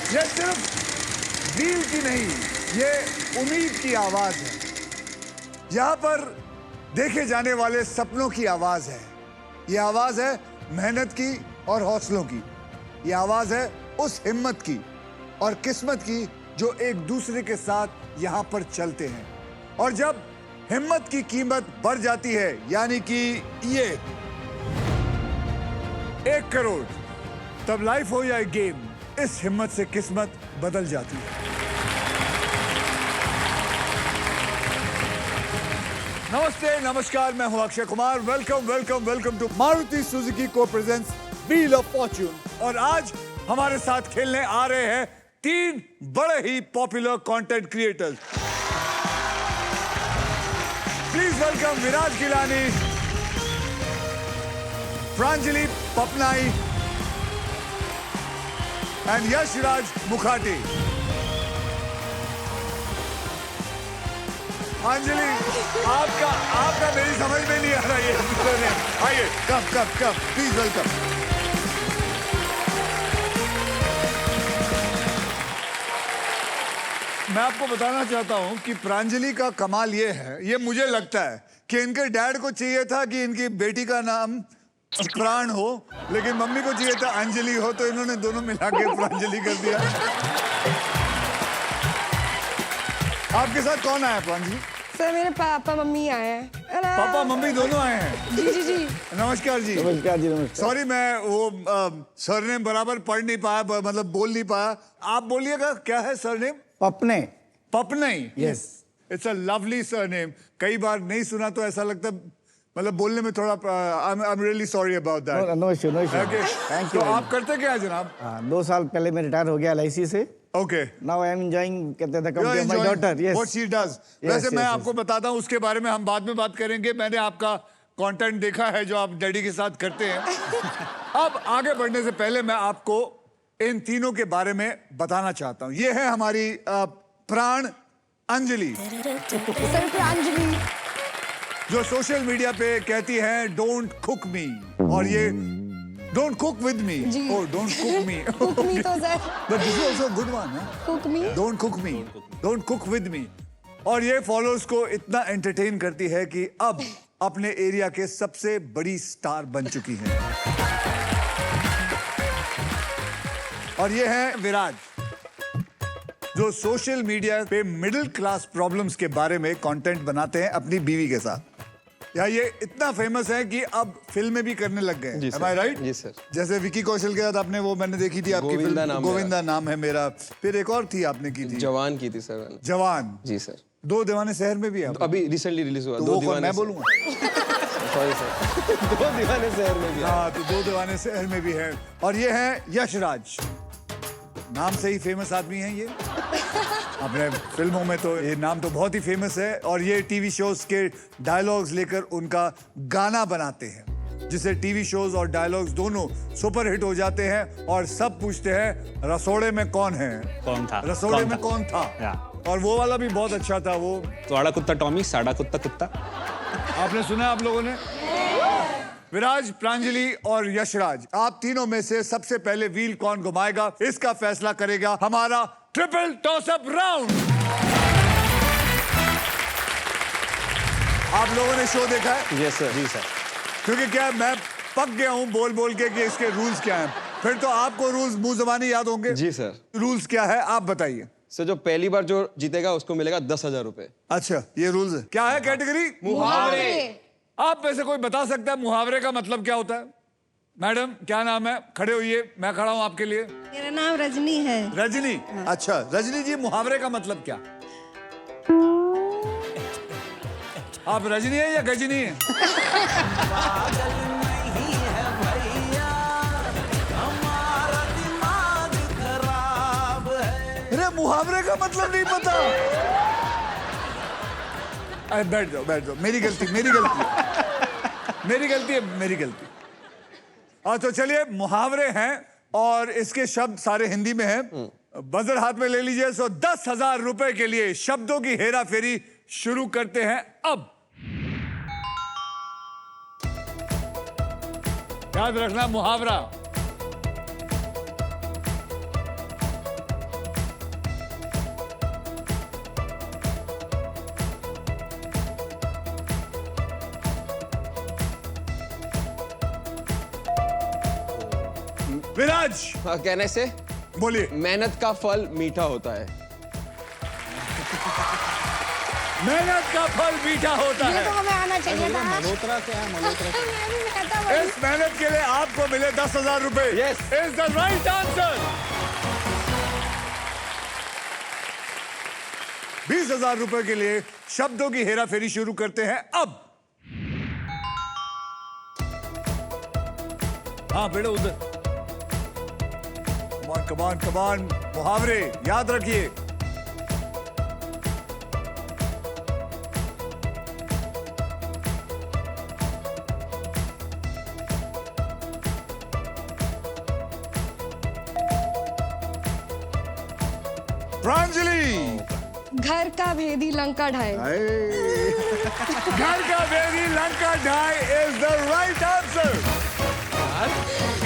ये सिर्फ व्हील की नहीं, ये उम्मीद की आवाज है। यहाँ पर देखे जाने वाले सपनों की आवाज है। ये आवाज है मेहनत की और हौसलों की। ये आवाज है उस हिम्मत की और किस्मत की जो एक दूसरे के साथ यहाँ पर चलते हैं। और जब हिम्मत की कीमत बढ़ जाती है, यानी कि ये 1 करोड़, तब लाइफ हो या गेम, इस हिम्मत से किस्मत बदल जाती है। नमस्ते, नमस्कार, मैं हूं Akshay Kumar. Welcome to Maruti Suzuki co presents wheel of fortune. और आज हमारे साथ खेलने आ रहे हैं 3 बड़े ही popular content creators. Please welcome Viraj Gilani, Pranjali Papnai and Yashraj Mukhati. Anjali, आपका मेरी समझ में नहीं आ रहा है। आइए, कब प्लीज वेलकम। मैं आपको बताना चाहता हूं कि प्रांजलि का कमाल ये है, ये मुझे लगता है कि इनके डैड को चाहिए था कि इनकी बेटी का नाम प्राण हो, लेकिन मम्मी को चाहिए था अंजलि हो, तो इन्होंने दोनों मिला के प्रांजलि कर दिया। आपके साथ कौन आया प्रांजलि? सर मेरे पापा मम्मी आए हैं। पापा मम्मी दोनों आए हैं। जी। नमस्कार जी। नमस्कार जी, नमस्कार। सॉरी, मैं वो सरनेम बराबर पढ़ नहीं पाया, मतलब बोल नहीं पाया। आप बोलिएगा, क्या है surname? Papne. Papnai. Yes. It's a lovely surname. कई बार नहीं सुना तो ऐसा लगता, मतलब बोलने में थोड़ा I am really sorry about that. No issue, no issue. Thank you. तो आप करते क्या है जनाब? 2 साल पहले मैं रिटायर हो गया LIC से। Okay. Now I am enjoying the company of my daughter. Yes. What she does. वैसे मैं आपको बताता हूँ, उसके बारे में हम बाद में बात करेंगे। मैंने आपका कंटेंट देखा है जो आप डैडी के साथ करते हैं। अब आगे बढ़ने से पहले मैं आपको इन तीनों के बारे में बताना चाहता हूँ। ये है हमारी प्राण अंजलि, सर प्रांजलि जो सोशल मीडिया पे कहती है डोंट कुक मी, और ये don't cook with me. Oh, don't cook me. Cook me तो sir, but this is also good one. Cook me, don't cook me, don't cook with me. और ये followers को इतना एंटरटेन करती है कि अब अपने एरिया के सबसे बड़ी स्टार बन चुकी है। और ये है विराज, जो सोशल मीडिया पे मिडिल क्लास प्रॉब्लम्स के बारे में कंटेंट बनाते हैं अपनी बीवी के साथ। या ये इतना फेमस है कि अब फिल्में भी करने लग गए। Am I right? जी सर। जैसे विकी कौशल के साथ आपने वो मैंने देखी थी आपकी फिल्म, गोविंदा नाम है मेरा। फिर एक और थी आपने की थी, जवान की थी सर मैंने। जवान। जी सर। 2 दीवाने शहर में भी है अभी रिसेंटली रिलीज हुआ। तो 2 वो कौन, दीवाने मैं बोलूंगा? Sorry sir. 2 दीवाने शहर में भी है। हाँ, तो 2 दीवाने शहर में भी है। और ये है यशराज, नाम से ही फेमस आदमी है ये। अपने फिल्मों में तो ये नाम तो बहुत ही फेमस है। और ये टीवी शोज के डायलॉग्स लेकर उनका गाना बनाते हैं, जिससे टीवी शोज और डायलॉग्स दोनों सुपर हिट हो जाते हैं। और सब पूछते हैं रसोड़े में कौन है, कौन था, रसोड़े में कौन था। और वो वाला भी बहुत अच्छा था। वो तोड़ा कुत्ता टॉमी, साड़ा कुत्ता कुत्ता। आपने सुना आप लोगों ने? विराज, प्रांजलि और यशराज, आप तीनों में से सबसे पहले व्हील कौन घुमाएगा, इसका फैसला करेगा हमारा ट्रिपल टॉस अप राउंड। आप लोगों ने शो देखा है? Yes sir. जी सर। क्योंकि क्या मैं पक गया हूं बोल बोल के कि इसके रूल्स क्या हैं। फिर तो आपको रूल्स मुंह ज़बानी याद होंगे। जी सर। रूल्स क्या है आप बताइए। सर, जो पहली बार जो जीतेगा उसको मिलेगा 10,000 रुपए। अच्छा, ये रूल्स है। क्या है कैटेगरी? मुहावरे। आप में से कोई बता सकता है मुहावरे का मतलब क्या होता है? मैडम, क्या नाम है? खड़े होइए, मैं खड़ा हूं आपके लिए। मेरा नाम रजनी है। रजनी। अच्छा रजनी जी, मुहावरे का मतलब क्या? आप रजनी है या गजनी है? अरे मुहावरे का मतलब नहीं पता। अरे बैठ जाओ, मेरी गलती है। तो चलिए, मुहावरे हैं और इसके शब्द सारे हिंदी में हैं। बजर हाथ में ले लीजिए। 10,000 रुपए के लिए शब्दों की हेरा फेरी शुरू करते हैं अब। याद रखना मुहावरा। विराज कहने से बोलिए। मेहनत का फल मीठा होता है। मेहनत का फल मीठा होता ये है। तो हमें आना चाहिए था। मल्होत्रा क्या है मल्होत्रा? मैं भी कहता वही। इस मेहनत के लिए आपको मिले 10,000 रुपए। Yes. Is the right answer. 20,000 रुपए के लिए शब्दों की हेरा फेरी शुरू करते हैं अब। हाँ बेटा उधर। कमान कमान कमान, मुहावरे याद रखिए। प्रांजलि। घर का भेदी लंका ढाए। घर का बेदी लंका ढाई इज द राइट आंसर।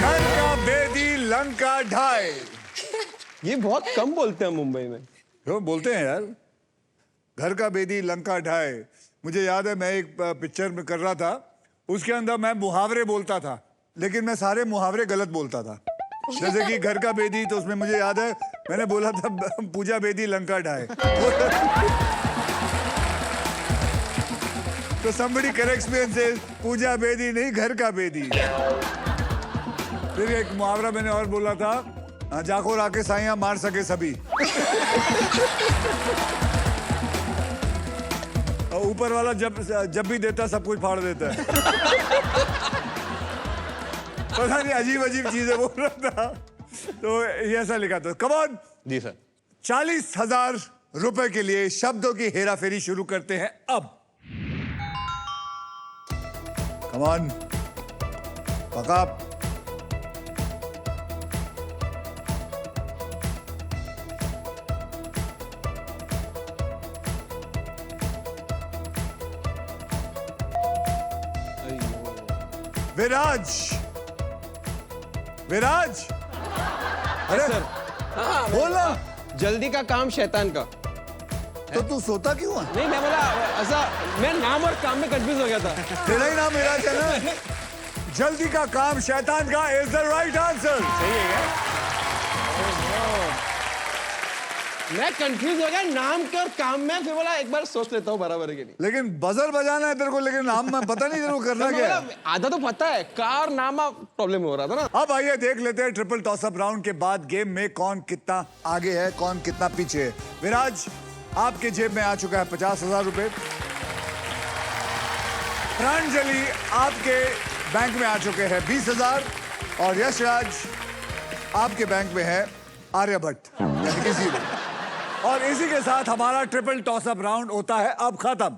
घर का बेदी लंका ढाई। ये बहुत कम बोलते हैं मुंबई में। क्यों बोलते हैं यार? घर का बेदी लंका ढाई। मुझे याद है, मैं एक पिक्चर में कर रहा था, उसके अंदर मैं मुहावरे बोलता था, लेकिन मैं सारे मुहावरे गलत बोलता था। जैसे कि घर का बेदी, तो उसमें मुझे याद है मैंने बोला था पूजा बेदी लंका ढाए। तो somebody corrects me and says पूजा बेदी नहीं, घर का बेदी। फिर एक मुहावरा मैंने और बोला था, जाको राके साइयां मार सके सभी। और ऊपर वाला जब भी देता सब कुछ फाड़ देता है। पता नहीं अजीब अजीब चीजें बोल रहा था, तो ये ऐसा लिखा था। Come on. Ji sir. 40,000 रुपए के लिए शब्दों की हेरा फेरी शुरू करते हैं अब। कम ऑन पका। विराज। विराज, अरे सर। हाँ, बोला। जल्दी का काम शैतान का। तो तू सोता क्यों है? नहीं, मैं बोला ऐसा, मैं नाम और काम में कंफ्यूज हो गया था। तेरा ही नाम विराज है ना? जल्दी का काम शैतान का इज द राइट आंसर। सही है क्या? मैं कंफ्यूज हो गया नाम के और काम में, फिर बोला एक बार सोच लेता हूँ बराबर है कि नहीं। लेकिन बजर बजाना है तेरे को, लेकिन नाम में पता नहीं तेरे को करना मैं क्या है। बोला, आधा तो पता है, कार नाम प्रॉब्लम हो रहा था ना। अब आइए देख लेते हैं ट्रिपल टॉसअप राउंड के बाद गेम में कौन कितना आगे है, कौन कितना पीछे है। विराज, आपके जेब में आ चुका है 50,000 रुपए। प्रांजलि, आपके बैंक में आ चुके हैं 20,000। और यशराज, आपके बैंक में है आर्यभट्ट, यानी कि 0। और इसी के साथ हमारा ट्रिपल टॉसअप राउंड होता है अब खत्म।